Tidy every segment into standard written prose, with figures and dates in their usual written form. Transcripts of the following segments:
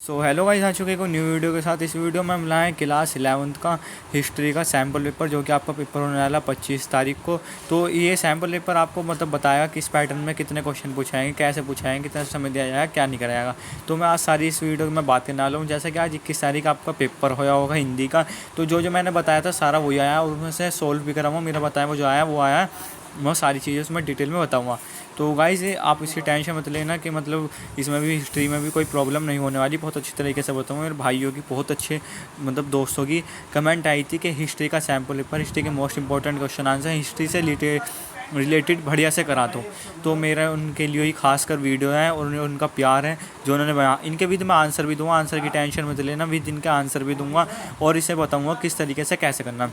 So hello guys, आ चुके को new video के साथ। इस वीडियो में हम लाए क्लास 11th का हिस्ट्री का सैम्पल पेपर, जो कि आपका पेपर होने वाला 25 तारीख को। तो ये सैम्पल पेपर आपको मतलब बताएगा किस पैटर्न में कितने क्वेश्चन पूछाएंगे, कैसे पूछाएंगे, कितना समय दिया जाएगा, क्या नहीं कराएगा। तो मैं आज सारी इस वीडियो में मैं बात करने वाला हूँ। जैसे कि आज 21 तारीख आपका पेपर होया होगा हिंदी का, तो जो मैंने बताया था सारा वही आया, और उसमें से सोल्व भी करा हुआ। मेरा बताया वो जो आया वो आया, मैं सारी चीज़ें उसमें डिटेल में बताऊँगा। तो गाइज़ आप इसकी टेंशन मत लेना कि मतलब इसमें भी हिस्ट्री में भी कोई प्रॉब्लम नहीं होने वाली। बहुत अच्छी तरीके से बताऊँगा। मेरे भाइयों की बहुत अच्छे मतलब दोस्तों की कमेंट आई थी कि हिस्ट्री का सैम्पल पेपर, हिस्ट्री के most important question answer history से रिलेटेड बढ़िया से करा दो। तो मेरा उनके लिए ही खासकर वीडियो है और उनका प्यार है जो उन्होंने बना। इनके भी तो मैं आंसर भी दूंगा, आंसर की टेंशन मत लेना, विद इनके आंसर भी दूंगा और इसे बताऊंगा किस तरीके से कैसे करना।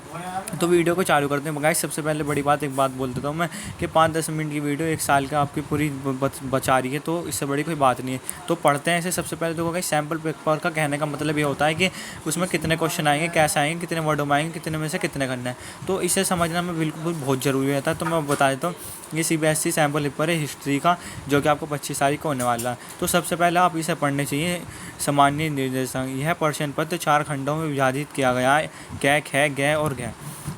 तो वीडियो को चालू करते हैं गाइस। सबसे पहले बड़ी बात एक बात बोल देता हूँ मैं कि 5-10 मिनट की वीडियो 1 साल का आपकी पूरी बचा रही है, तो इससे बड़ी कोई बात नहीं है। तो पढ़ते हैं इसे। सबसे पहले तो गाइस सैम्पल पेपर का कहने का मतलब ये होता है कि उसमें कितने क्वेश्चन आएंगे, कैसे आएंगे, कितने वर्डों में आएंगे, कितने में से कितने करना है। तो इसे समझना में बिल्कुल बहुत ज़रूरी रहता है। तो मैं बता देता हूँ, ये CBSE सैम्पल पेपर है हिस्ट्री का, जो कि आपको 25 तारीख को होने वाला है। तो सबसे पहले आप इसे पढ़ने चाहिए। सामान्य निर्देशांक, यह प्रश्न पत्र 4 खंडों में विभाजित किया गया है, कै, ख, गै और घ।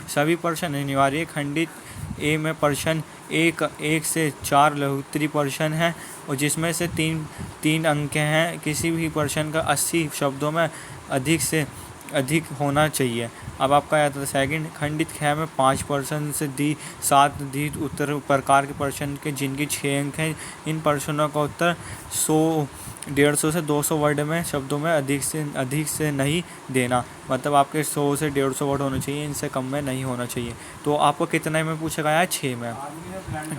सभी प्रश्न अनिवार्य। खंडित ए में प्रश्न 1 से 4 लघुत्तरीय प्रश्न हैं, और जिसमें से तीन अंक हैं। किसी भी प्रश्न का 80 शब्दों में अधिक से अधिक होना चाहिए। अब आपका आता है सेकंड। खंडित ख में 5 प्रश्न से 7 दी उत्तर प्रकार के प्रश्न के, जिनकी 6 अंक हैं। इन प्रश्नों का उत्तर 150 से 200 वर्ड में शब्दों में अधिक से नहीं देना। मतलब आपके 100 से 150 वर्ड होने चाहिए, इनसे कम में नहीं होना चाहिए। तो आपको कितने में पूछा गया है? 6 में,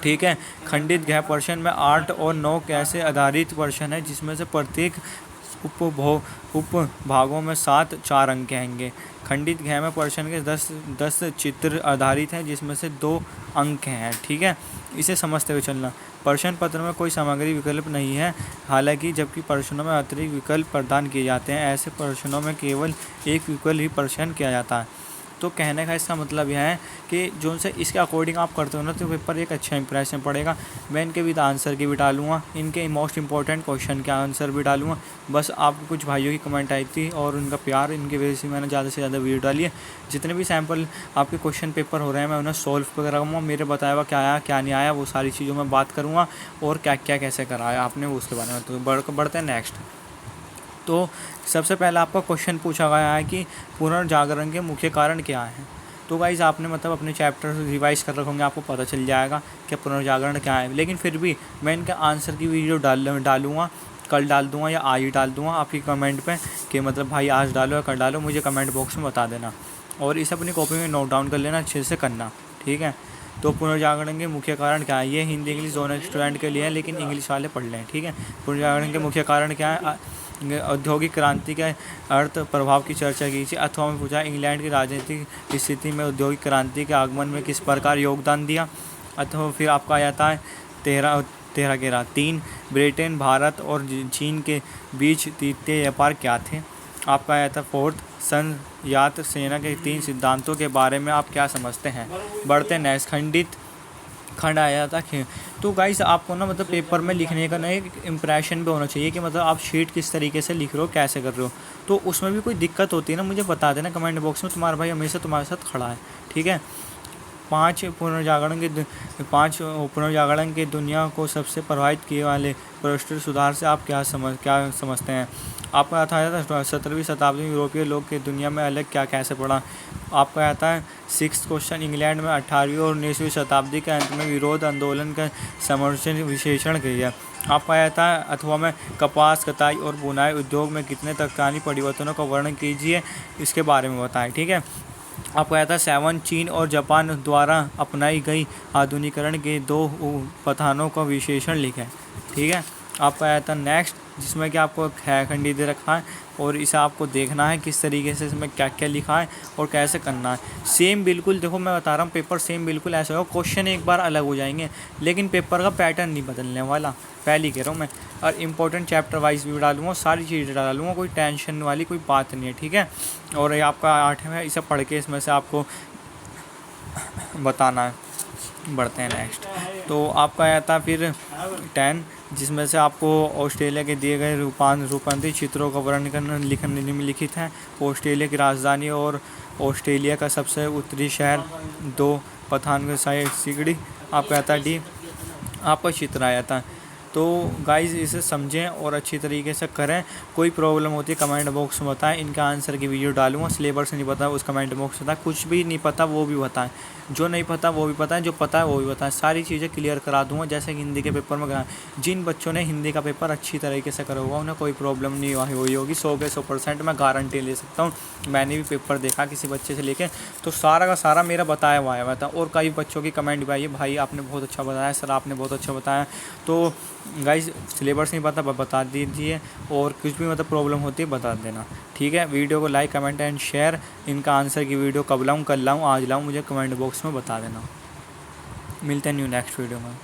ठीक है। खंडित गह प्रश्न में 8 और 9 कैसे आधारित प्रश्न है, जिसमें से प्रत्येक उपभागों में 7 4 अंक होंगे। खंडित घ में प्रश्न के 10 चित्र आधारित हैं, जिसमें से 2 अंक हैं, ठीक है। इसे समझते हुए चलना। प्रश्न पत्र में कोई सामग्री विकल्प नहीं है, हालांकि जबकि प्रश्नों में अतिरिक्त विकल्प प्रदान किए जाते हैं। ऐसे प्रश्नों में केवल एक विकल्प ही प्रश्न किया जाता है। तो कहने का इसका मतलब यह है कि जो उनसे इसके अकॉर्डिंग आप करते हो ना, तो पेपर एक अच्छा इंप्रेशन पड़ेगा। मैं इनके विद आंसर की भी डालूंगा, इनके मोस्ट इंपॉर्टेंट क्वेश्चन के आंसर भी डालूंगा। बस आपको कुछ भाइयों की कमेंट आई थी और उनका प्यार, इनकी वजह से मैंने ज़्यादा से ज़्यादा वीडियो डाली है। जितने भी सैम्पल आपके क्वेश्चन पेपर हो रहे हैं, मैं उन्हें सॉल्व करूँगा। मेरे बताया हुआ क्या आया क्या नहीं आया, वो सारी चीज़ों में बात करूँगा, और क्या क्या कैसे कराया आपने वो उसके बारे में। तो बढ़ते हैं नेक्स्ट। तो सबसे पहला आपका क्वेश्चन पूछा गया है कि पुनर्जागरण के मुख्य कारण क्या हैं। तो गाइज़ आपने मतलब अपने चैप्टर रिवाइज कर रखे होंगे, आपको पता चल जाएगा कि पुनर्जागरण क्या है। लेकिन फिर भी मैं इनके आंसर की वीडियो डालूँगा, कल डाल दूँगा या आज ही डाल दूँगा आपकी कमेंट पे कि मतलब भाई आज डालो या कल डालो, मुझे कमेंट बॉक्स में बता देना। और इसे अपनी कॉपी में नोट डाउन कर लेना, अच्छे से करना, ठीक है। तो पुनर्जागरण के मुख्य कारण क्या है, ये हिंदी इंग्लिश दोनों स्टूडेंट के लिए है, लेकिन इंग्लिश वाले पढ़ लें, ठीक है। पुनर्जागरण के मुख्य कारण क्या है? औद्योगिक क्रांति के अर्थ प्रभाव की चर्चा कीजिए। अथवा में पूछा इंग्लैंड की राजनीतिक स्थिति में औद्योगिक क्रांति के आगमन में किस प्रकार योगदान दिया। अथवा फिर आपका आ जाता है 3 ब्रिटेन, भारत और चीन के बीच तृतीय व्यापार क्या थे। आपका आया था 4 संयात सेना के 3 सिद्धांतों के बारे में आप क्या समझते हैं। बढ़ते नेक्स्ट। खंड आया था कि तो गाइस आपको ना मतलब पेपर में लिखने का ना एक इम्प्रेशन भी होना चाहिए कि मतलब आप शीट किस तरीके से लिख रहे हो, कैसे कर रहे हो। तो उसमें भी कोई दिक्कत होती है ना, मुझे बता देना कमेंट बॉक्स में। तुम्हारा भाई हमेशा तुम्हारे साथ खड़ा है, ठीक है। 5 पुनर्जागरण के दुनिया को सबसे प्रभावित किए वाले परराष्ट्रीय सुधार से आप क्या समझते हैं। आपका आता है 17वीं शताब्दी में यूरोपीय लोग के दुनिया में अलग क्या कैसे पड़ा। आपका आता है 6th क्वेश्चन। इंग्लैंड में 18वीं और 19वीं शताब्दी के अंत में विरोध आंदोलन का समर्थन विशेषण किया। आपका आता है अथवा में कपास कताई और बुनाई उद्योग में कितने तकनीकी परिवर्तनों का वर्णन कीजिए, इसके बारे में बताएं, ठीक है। आपको आया था 7 चीन और जापान द्वारा अपनाई गई आधुनिकीकरण के 2 पथानों का विशेषण लिखें, ठीक है। आपका आया था नेक्स्ट, जिसमें कि आपको खंडी दे रखा है और इसे आपको देखना है किस तरीके से इसमें क्या क्या लिखा है और कैसे करना है। सेम बिल्कुल देखो मैं बता रहा हूँ, पेपर सेम बिल्कुल ऐसा होगा, क्वेश्चन एक बार अलग हो जाएंगे, लेकिन पेपर का पैटर्न नहीं बदलने वाला, पहले कह रहा हूँ मैं। और इंपॉर्टेंट चैप्टर वाइज भी डालूंगा, सारी चीज़ें डालूंगा, कोई टेंशन वाली कोई बात नहीं है, ठीक है। और ये आपका 8 है, इसे पढ़ के इसमें से आपको बताना है। बढ़ते हैं नेक्स्ट। तो आपका आया था फिर 10 जिसमें से आपको ऑस्ट्रेलिया के दिए गए रूपांतरित चित्रों का वर्णन करना लिखने निम्नलिखित है। ऑस्ट्रेलिया की राजधानी और ऑस्ट्रेलिया का सबसे उत्तरी शहर, 2 पठानकोट साइड सिगड़ी, आपका आता है डी, आपका चित्र आया था। तो गाइज़ इसे समझें और अच्छी तरीके से करें। कोई प्रॉब्लम होती है कमेंट बॉक्स में बताएं, इनका आंसर की वीडियो डालूंगा। सिलेबस नहीं पता उस कमेंट बॉक्स में बताएं, कुछ भी नहीं पता वो भी बताएं, जो नहीं पता वो भी बताएं, जो पता है वो भी बताएं, सारी चीज़ें क्लियर करा दूंगा। जैसे कि हिंदी के पेपर में जिन बच्चों ने हिंदी का पेपर अच्छी तरीके से करा हुआ उन्हें कोई प्रॉब्लम नहीं हुई होगी, 100 के 100% मैं गारंटी ले सकता हूँ। मैंने भी पेपर देखा किसी बच्चे से लेके, तो सारा का सारा मेरा बताया हुआ था। और कई बच्चों की कमेंट भी आई है, भाई आपने बहुत अच्छा बताया, सर आपने बहुत अच्छा बताया। तो गाइज सिलेबस नहीं पता बता दीजिए, और कुछ भी प्रॉब्लम होती है बता देना, ठीक है। वीडियो को लाइक कमेंट एंड शेयर। इनका आंसर की वीडियो कब लाऊं, कल लाऊं, आज लाऊं, मुझे कमेंट बॉक्स में बता देना। मिलते हैं न्यू नेक्स्ट वीडियो में।